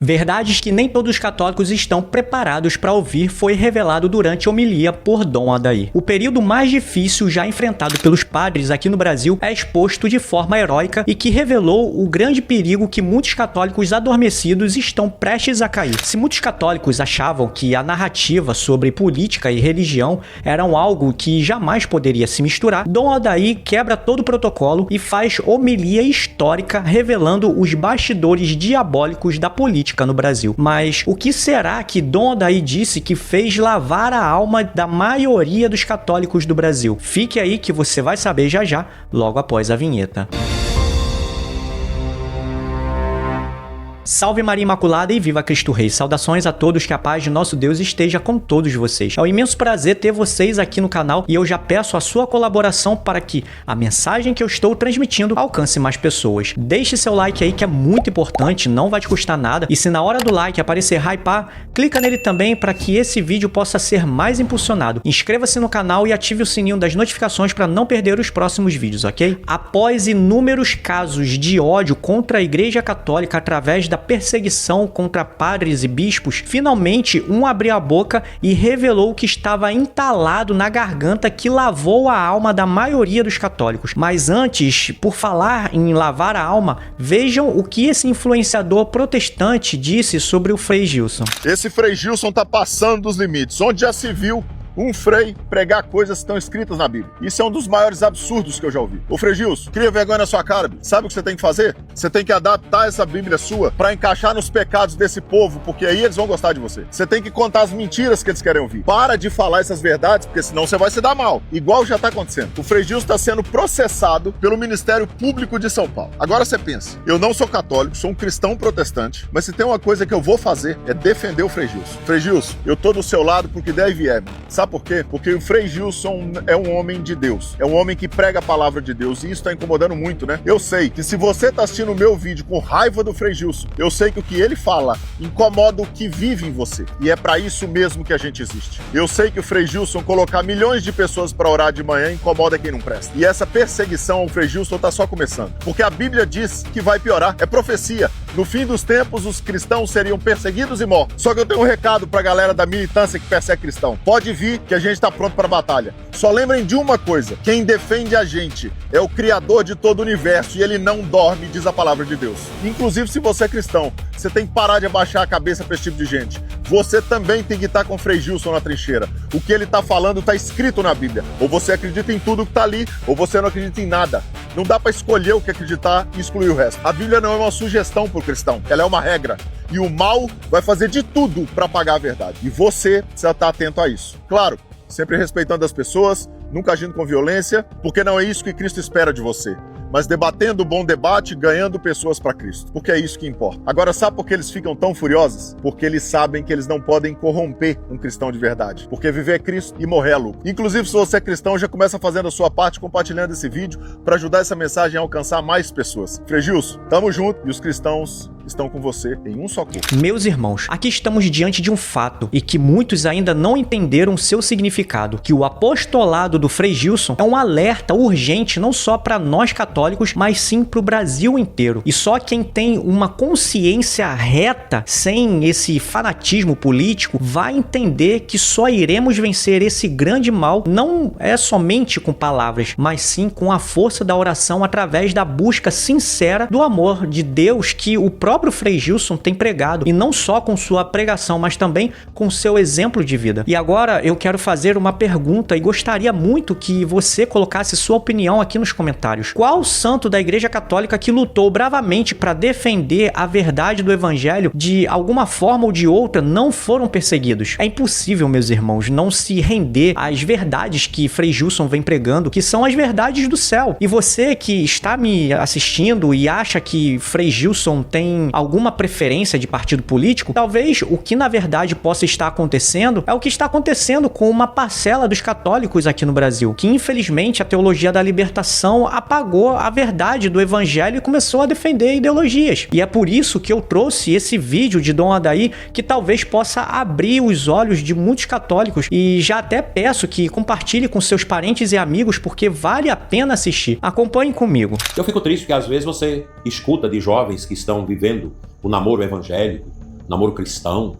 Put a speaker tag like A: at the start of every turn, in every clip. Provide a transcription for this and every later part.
A: Verdades que nem todos os católicos estão preparados para ouvir foi revelado durante a homilia por Dom Adair. O período mais difícil já enfrentado pelos padres aqui no Brasil é exposto de forma heróica e que revelou o grande perigo que muitos católicos adormecidos estão prestes a cair. Se muitos católicos achavam que a narrativa sobre política e religião eram algo que jamais poderia se misturar, Dom Adair quebra todo o protocolo e faz homilia histórica revelando os bastidores diabólicos da política no Brasil. Mas o que será que Dom Adair disse que fez lavar a alma da maioria dos católicos do Brasil? Fique aí que você vai saber já já, logo após a vinheta. Salve Maria Imaculada e viva Cristo Rei! Saudações a todos, que a paz de nosso Deus esteja com todos vocês. É um imenso prazer ter vocês aqui no canal e eu já peço a sua colaboração para que a mensagem que eu estou transmitindo alcance mais pessoas. Deixe seu like aí que é muito importante, não vai te custar nada, e se na hora do like aparecer hypar, clica nele também para que esse vídeo possa ser mais impulsionado. Inscreva-se no canal e ative o sininho das notificações para não perder os próximos vídeos, ok? Após inúmeros casos de ódio contra a Igreja Católica através da perseguição contra padres e bispos, finalmente um abriu a boca e revelou que estava entalado na garganta que lavou a alma da maioria dos católicos. Mas antes, por falar em lavar a alma, vejam o que esse influenciador protestante disse sobre o Frei Gilson.
B: Esse Frei Gilson tá passando dos limites, onde já se viu um frei pregar coisas que estão escritas na Bíblia. Isso é um dos maiores absurdos que eu já ouvi. Ô Frei Gilson, cria vergonha na sua cara. Sabe o que você tem que fazer? Você tem que adaptar essa Bíblia sua para encaixar nos pecados desse povo, porque aí eles vão gostar de você. Você tem que contar as mentiras que eles querem ouvir. Para de falar essas verdades, porque senão você vai se dar mal. Igual já tá acontecendo. O Frei Gilson está sendo processado pelo Ministério Público de São Paulo. Agora você pensa, eu não sou católico, sou um cristão protestante, mas se tem uma coisa que eu vou fazer é defender o Frei Gilson. Frei Gilson, eu tô do seu lado porque der e vier. Sabe por quê? Porque o Frei Gilson é um homem de Deus. É um homem que prega a palavra de Deus. E isso tá incomodando muito, né? Eu sei que se você tá assistindo o meu vídeo com raiva do Frei Gilson, eu sei que o que ele fala incomoda o que vive em você. E é pra isso mesmo que a gente existe. Eu sei que o Frei Gilson colocar milhões de pessoas pra orar de manhã incomoda quem não presta. E essa perseguição ao Frei Gilson tá só começando. Porque a Bíblia diz que vai piorar. É profecia. No fim dos tempos, os cristãos seriam perseguidos e mortos. Só que eu tenho um recado pra galera da militância que persegue cristão. Pode vir que a gente está pronto para a batalha. Só lembrem de uma coisa: quem defende a gente é o Criador de todo o universo e ele não dorme, diz a palavra de Deus. Inclusive, se você é cristão, você tem que parar de abaixar a cabeça para esse tipo de gente. Você também tem que estar com o Frei Gilson na trincheira. O que ele está falando está escrito na Bíblia. Ou você acredita em tudo que está ali, ou você não acredita em nada. Não dá para escolher o que acreditar e excluir o resto. A Bíblia não é uma sugestão para o cristão, ela é uma regra. E o mal vai fazer de tudo para apagar a verdade. E você precisa estar atento a isso. Claro, sempre respeitando as pessoas, nunca agindo com violência, porque não é isso que Cristo espera de você. Mas debatendo o bom debate, ganhando pessoas para Cristo. Porque é isso que importa. Agora, sabe por que eles ficam tão furiosos? Porque eles sabem que eles não podem corromper um cristão de verdade. Porque viver é Cristo e morrer é lucro. Inclusive, se você é cristão, já começa fazendo a sua parte compartilhando esse vídeo para ajudar essa mensagem a alcançar mais pessoas. Frei Gilson, tamo junto e os cristãos estão com você em um só corpo.
A: Meus irmãos, aqui estamos diante de um fato e que muitos ainda não entenderam seu significado, que o apostolado do Frei Gilson é um alerta urgente não só para nós católicos, mas sim para o Brasil inteiro. E só quem tem uma consciência reta, sem esse fanatismo político, vai entender que só iremos vencer esse grande mal não é somente com palavras, mas sim com a força da oração através da busca sincera do amor de Deus que o próprio Frei Gilson tem pregado, e não só com sua pregação, mas também com seu exemplo de vida. E agora eu quero fazer uma pergunta e gostaria muito que você colocasse sua opinião aqui nos comentários. Qual santo da Igreja Católica que lutou bravamente para defender a verdade do Evangelho de alguma forma ou de outra não foram perseguidos? É impossível, meus irmãos, não se render às verdades que Frei Gilson vem pregando, que são as verdades do céu. E você que está me assistindo e acha que Frei Gilson tem alguma preferência de partido político, talvez o que na verdade possa estar acontecendo é o que está acontecendo com uma parcela dos católicos aqui no Brasil, que infelizmente a teologia da libertação apagou a verdade do Evangelho e começou a defender ideologias. E é por isso que eu trouxe esse vídeo de Dom Adair, que talvez possa abrir os olhos de muitos católicos, e já até peço que compartilhe com seus parentes e amigos, porque vale a pena assistir. Acompanhe comigo.
C: Eu fico triste porque às vezes você escuta de jovens que estão vivendo o namoro evangélico, namoro cristão,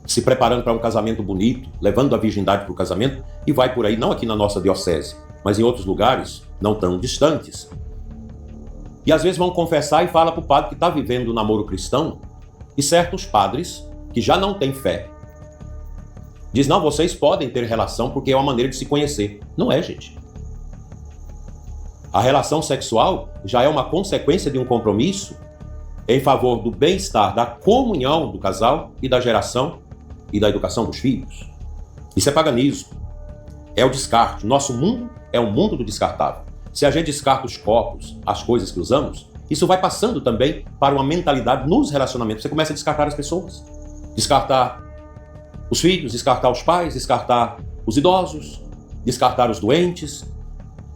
C: se preparando para um casamento bonito, levando a virgindade para o casamento, e vai por aí, não aqui na nossa diocese, mas em outros lugares não tão distantes. E às vezes vão confessar e fala para o padre que está vivendo o namoro cristão, e certos padres, que já não têm fé, diz, não, vocês podem ter relação porque é uma maneira de se conhecer. Não é, gente. A relação sexual já é uma consequência de um compromisso em favor do bem-estar, da comunhão do casal e da geração e da educação dos filhos. Isso é paganismo. É o descarte. Nosso mundo é um mundo do descartável. Se a gente descarta os corpos, as coisas que usamos, isso vai passando também para uma mentalidade nos relacionamentos. Você começa a descartar as pessoas. Descartar os filhos, descartar os pais, descartar os idosos, descartar os doentes.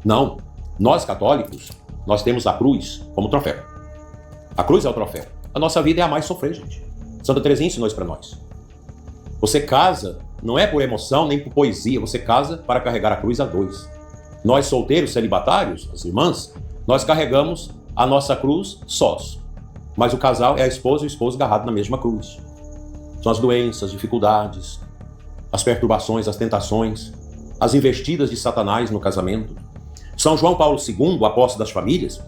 C: Não. Nós, católicos, nós temos a cruz como troféu. A cruz é o troféu. A nossa vida é a mais sofrer, gente. Santa Teresinha ensinou isso para nós. Você casa, não é por emoção, nem por poesia. Você casa para carregar a cruz a dois. Nós, solteiros, celibatários, as irmãs, nós carregamos a nossa cruz sós. Mas o casal é a esposa e o esposo agarrado na mesma cruz. São as doenças, as dificuldades, as perturbações, as tentações, as investidas de Satanás no casamento. São João Paulo II, o apóstolo das famílias,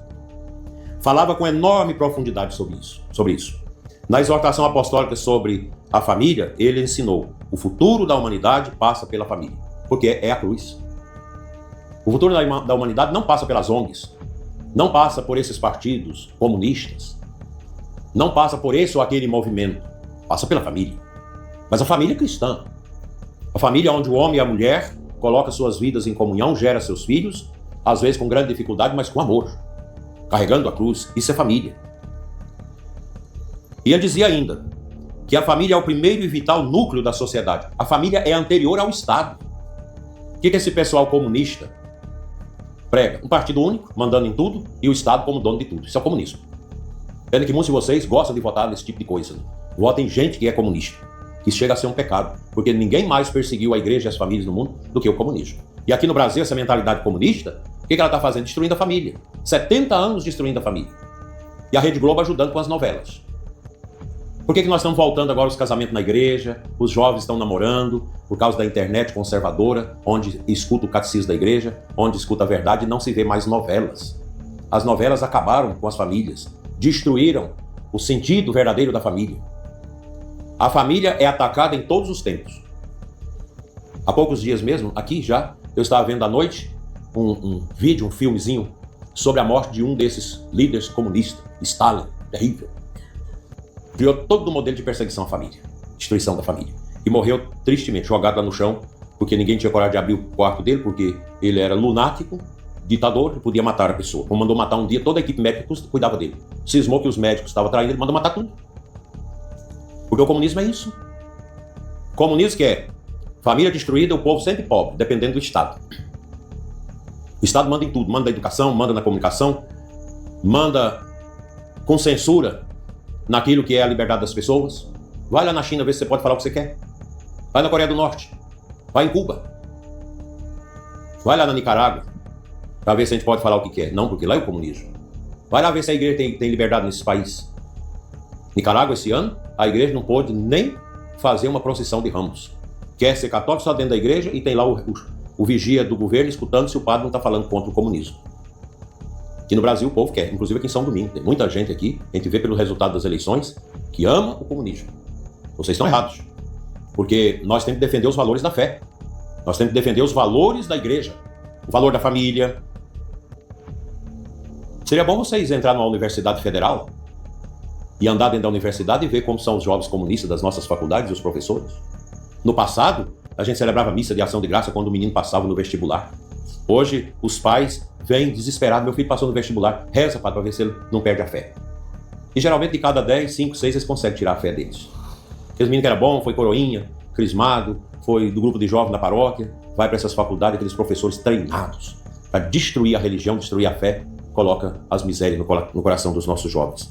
C: falava com enorme profundidade sobre isso. Na exortação apostólica sobre a família, ele ensinou: o futuro da humanidade passa pela família, porque é a cruz. O futuro da humanidade não passa pelas ONGs, não passa por esses partidos comunistas, não passa por esse ou aquele movimento, passa pela família. Mas a família é cristã. A família onde o homem e a mulher colocam suas vidas em comunhão, gera seus filhos, às vezes com grande dificuldade, mas com amor, carregando a cruz. Isso é família. E ele dizia ainda que a família é o primeiro e vital núcleo da sociedade. A família é anterior ao Estado. O que esse pessoal comunista prega? Um partido único, mandando em tudo, e o Estado como dono de tudo. Isso é o comunismo. Pena que muitos de vocês gostam de votar nesse tipo de coisa, né? Votem em gente que é comunista. Isso chega a ser um pecado, porque ninguém mais perseguiu a igreja e as famílias no mundo do que o comunismo. E aqui no Brasil, essa mentalidade comunista, o que ela está fazendo? Destruindo a família. 70 anos destruindo a família. E a Rede Globo ajudando com as novelas. Por que nós estamos voltando agora aos casamentos na igreja? Os jovens estão namorando por causa da internet conservadora, onde escuta o catecismo da igreja, onde escuta a verdade e não se vê mais novelas. As novelas acabaram com as famílias, destruíram o sentido verdadeiro da família. A família é atacada em todos os tempos. Há poucos dias mesmo, aqui já, eu estava vendo à noite um vídeo, um filmezinho sobre a morte de um desses líderes comunistas, Stalin, terrível. Criou todo o modelo de perseguição à família, destruição da família. E morreu tristemente, jogado lá no chão, porque ninguém tinha coragem de abrir o quarto dele, porque ele era lunático, ditador, e podia matar a pessoa. Como mandou matar um dia, toda a equipe médica cuidava dele. Cismou que os médicos estavam traindo ele, mandou matar tudo. Porque o comunismo é isso. O comunismo que é família destruída, o povo sempre pobre, dependendo do Estado. O Estado manda em tudo, manda na educação, manda na comunicação, manda com censura naquilo que é a liberdade das pessoas. Vai lá na China ver se você pode falar o que você quer. Vai na Coreia do Norte. Vai em Cuba. Vai lá na Nicarágua para ver se a gente pode falar o que quer. Não, porque lá é o comunismo. Vai lá ver se a igreja tem liberdade nesse país. Nicarágua, esse ano, a igreja não pôde nem fazer uma procissão de ramos. Quer ser católico só dentro da igreja e tem lá o vigia do governo escutando se o padre não está falando contra o comunismo. Aqui no Brasil o povo quer, inclusive aqui em São Domingo. Tem muita gente aqui, a gente vê pelo resultado das eleições, que ama o comunismo. Vocês estão errados. Porque nós temos que defender os valores da fé. Nós temos que defender os valores da igreja. O valor da família. Seria bom vocês entrarem numa universidade federal e andar dentro da universidade e ver como são os jovens comunistas das nossas faculdades e os professores. No passado, a gente celebrava missa de ação de graça quando o menino passava no vestibular. Hoje, os pais vêm desesperados. Meu filho passou no vestibular, reza, padre, para ver se ele não perde a fé. E geralmente de cada 10, 5, 6, eles conseguem tirar a fé deles. Aqueles meninos que era bom, foi coroinha, crismado, foi do grupo de jovens da paróquia, vai para essas faculdades, aqueles professores treinados para destruir a religião, destruir a fé, coloca as misérias no coração dos nossos jovens.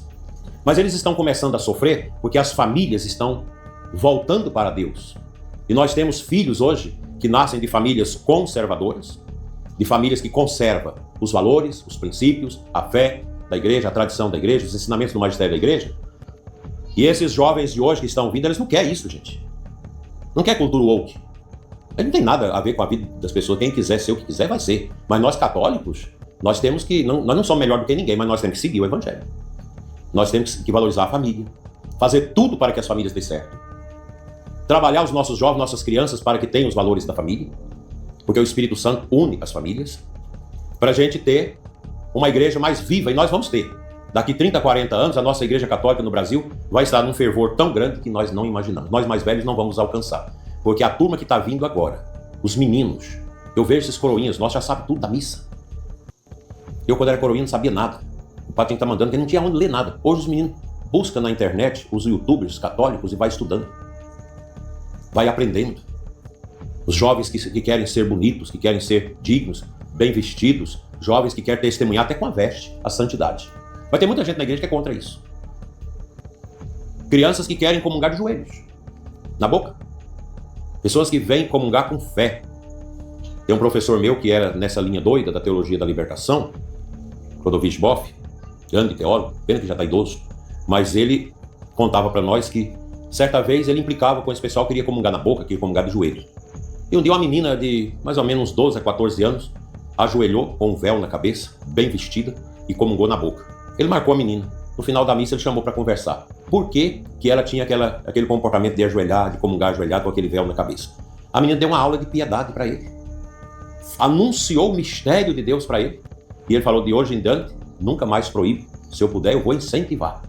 C: Mas eles estão começando a sofrer porque as famílias estão voltando para Deus. E nós temos filhos hoje que nascem de famílias conservadoras, de famílias que conservam os valores, os princípios, a fé da igreja, a tradição da igreja, os ensinamentos do magistério da igreja. E esses jovens de hoje que estão vindo, eles não querem isso, gente. Não quer cultura woke. Ele não tem nada a ver com a vida das pessoas. Quem quiser ser o que quiser, vai ser. Mas nós católicos, nós temos que... nós não somos melhor do que ninguém, mas nós temos que seguir o evangelho. Nós temos que valorizar a família. Fazer tudo para que as famílias dêem certo. Trabalhar os nossos jovens, nossas crianças, para que tenham os valores da família. Porque o Espírito Santo une as famílias. Para a gente ter uma igreja mais viva, e nós vamos ter. Daqui 30, 40 anos, a nossa igreja católica no Brasil vai estar num fervor tão grande que nós não imaginamos. Nós mais velhos não vamos alcançar. Porque a turma que está vindo agora, os meninos, eu vejo esses coroinhas, nós já sabemos tudo da missa. Eu, quando era coroinha, não sabia nada. O padre tem que estar mandando, porque não tinha onde ler nada. Hoje os meninos buscam na internet os youtubers católicos e vai estudando. Vai aprendendo. Os jovens que querem ser bonitos, que querem ser dignos, bem vestidos, jovens que querem testemunhar até com a veste, a santidade. Vai ter muita gente na igreja que é contra isso. Crianças que querem comungar de joelhos, na boca. Pessoas que vêm comungar com fé. Tem um professor meu que era nessa linha doida da teologia da libertação, Clodovis Boff, grande teólogo, pena que já está idoso, mas ele contava para nós que certa vez ele implicava com esse pessoal que queria comungar na boca, queria comungar de joelhos. E um dia uma menina de mais ou menos uns 12 a 14 anos ajoelhou com um véu na cabeça, bem vestida, e comungou na boca. Ele marcou a menina. No final da missa ele chamou para conversar. Por que ela tinha aquele comportamento de ajoelhar, de comungar ajoelhado com aquele véu na cabeça? A menina deu uma aula de piedade para ele. Anunciou o mistério de Deus para ele. E ele falou, de hoje em diante, nunca mais proíbo. Se eu puder, eu vou incentivar.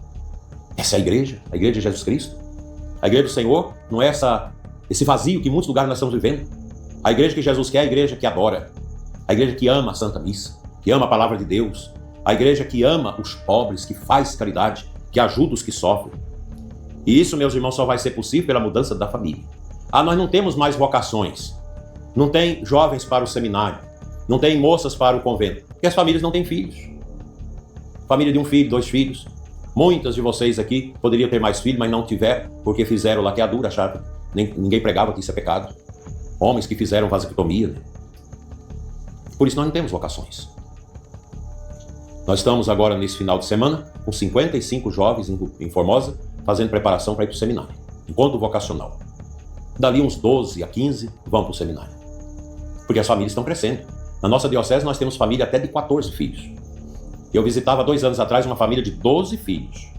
C: Essa é a igreja de Jesus Cristo. A igreja do Senhor não é esse vazio que em muitos lugares nós estamos vivendo. A igreja que Jesus quer é a igreja que adora. A igreja que ama a Santa Missa, que ama a palavra de Deus. A igreja que ama os pobres, que faz caridade, que ajuda os que sofrem. E isso, meus irmãos, só vai ser possível pela mudança da família. Nós não temos mais vocações. Não tem jovens para o seminário. Não tem moças para o convento. Porque as famílias não têm filhos. Família de um filho, 2 filhos. Muitas de vocês aqui poderiam ter mais filhos, mas não tiveram, porque fizeram laqueadura, acharam. Ninguém pregava que isso é pecado. Homens que fizeram vasectomia. Né? Por isso nós não temos vocações. Nós estamos agora, nesse final de semana, com 55 jovens em Formosa, fazendo preparação para ir para o seminário. Encontro vocacional. Dali uns 12 a 15 vão para o seminário. Porque as famílias estão crescendo. Na nossa diocese nós temos família até de 14 filhos. Eu visitava 2 anos atrás uma família de 12 filhos.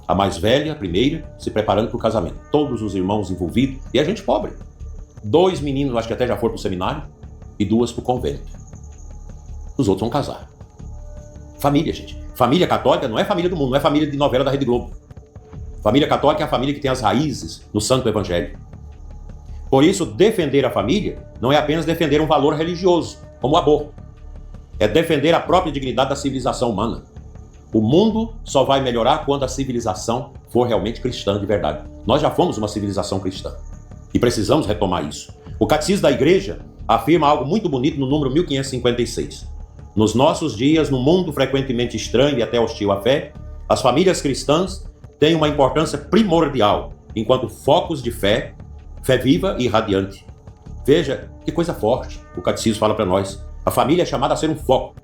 C: A mais velha, a primeira, se preparando para o casamento. Todos os irmãos envolvidos. E a gente pobre. 2 meninos, acho que até já foram para o seminário, e 2 para o convento. Os outros vão casar. Família, gente. Família católica não é família do mundo, não é família de novela da Rede Globo. Família católica é a família que tem as raízes no Santo Evangelho. Por isso, defender a família não é apenas defender um valor religioso, como o aborto. É defender a própria dignidade da civilização humana. O mundo só vai melhorar quando a civilização for realmente cristã de verdade. Nós já fomos uma civilização cristã e precisamos retomar isso. O Catecismo da Igreja afirma algo muito bonito no número 1556. Nos nossos dias, no mundo frequentemente estranho e até hostil à fé, as famílias cristãs têm uma importância primordial, enquanto focos de fé viva e radiante. Veja que coisa forte o Catecismo fala para nós. A família é chamada a ser um foco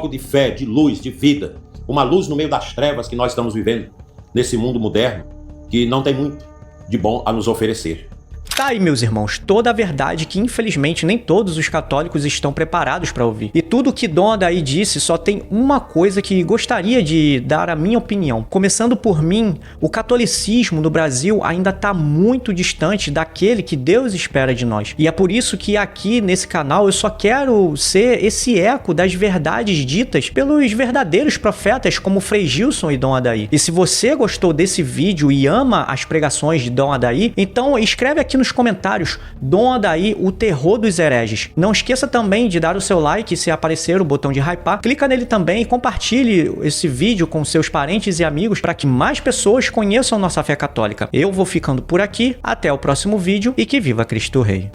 C: de fé, de luz, de vida, uma luz no meio das trevas que nós estamos vivendo, nesse mundo moderno, que não tem muito de bom a nos oferecer.
A: Tá aí, meus irmãos, toda a verdade que infelizmente nem todos os católicos estão preparados para ouvir. E tudo que Dom Adair disse só tem uma coisa que gostaria de dar a minha opinião. Começando por mim, o catolicismo no Brasil ainda está muito distante daquele que Deus espera de nós. E é por isso que aqui nesse canal eu só quero ser esse eco das verdades ditas pelos verdadeiros profetas como Frei Gilson e Dom Adair. E se você gostou desse vídeo e ama as pregações de Dom Adair, então escreve aqui nos comentários Dom Adair, o terror dos hereges. Não esqueça também de dar o seu like se aparecer o botão de hypar. Clica nele também e compartilhe esse vídeo com seus parentes e amigos para que mais pessoas conheçam nossa fé católica. Eu vou ficando por aqui, até o próximo vídeo e que viva Cristo Rei!